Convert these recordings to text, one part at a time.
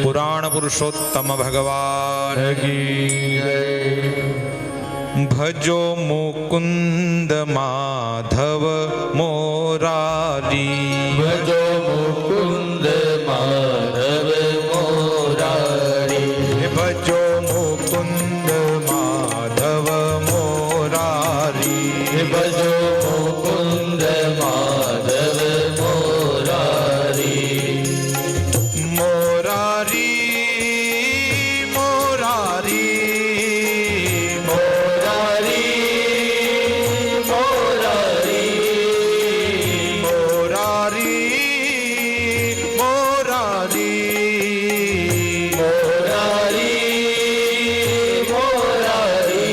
पुराण पुरुषोत्तम भगवान की भजो मुकुंद माधव मोरारी भजो मुकुंद माधव मोरारी भजो मुकुंद माधव मोरारी भजो मुकुंद माधव मोरारी मोरारी मोरारी मोरारी मोरारी मोरारी मोरारी मोरारी मोरारी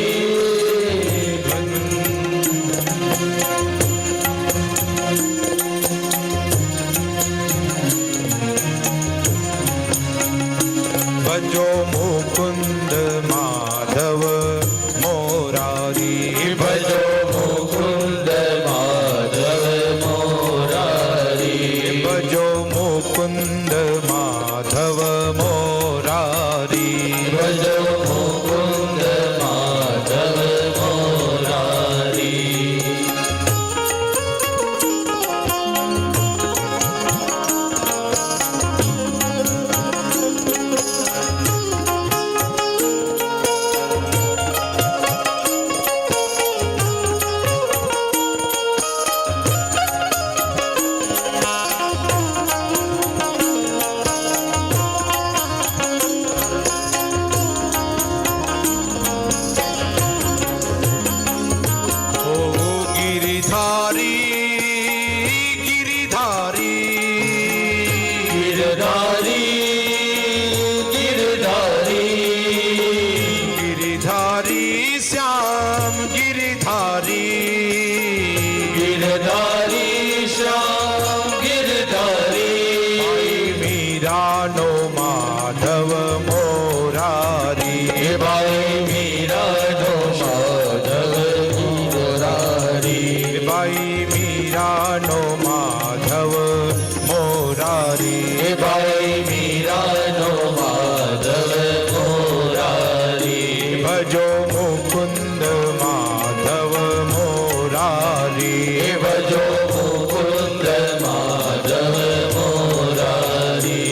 भजो मुकुंद माधव मोरारी भजो मुकुंद माधव मोरारी भजो मुकुंद माधव मोरारी भजो मुकुंद माधव मोरारी ओ गिरिधारी गिरिधारी गिरधारी गिरधारी गिरिधारी श्याम गिरिधारी गिरधारी श्याम गिरधारी मीरा नो माधव मोरारी भाई मीरा नो माधव मोरारी बाई मीरा नो माधव मोरारी भाई मीरा नो माधव मोरारी भजो मुकुंद माधव मोरारी भजो मुकुंद माधव मोरारी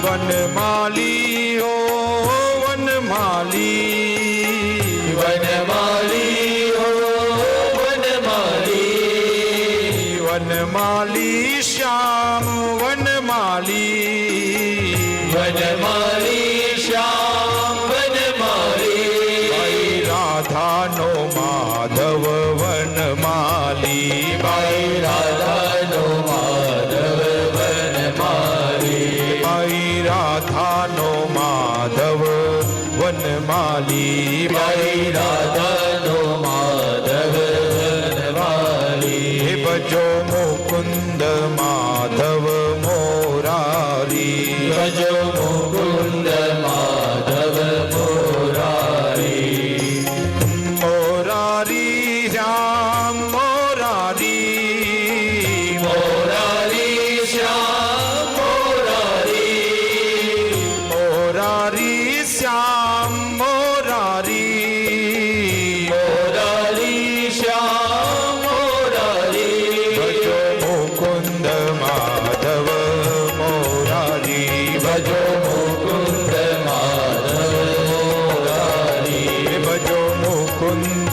वनमाली ओ वनमाली वनमाली हो वनमाली वनमाली श्याम वनमाली वनमाली श्याम वनमाली भाई राधा नो माधव वनमाली भाई राधा नो माधव वनमाली भाई राधा नो माधव वनमाली भाई राधा नो माधव वनमाली भजो मुकुंद माधव मोरारी भजो मुकुंद माधव मोरारी मोरारी राम मोरारी मोरारी श्याम मोरारी मोरारी श्याम मोरारी મુકુંદ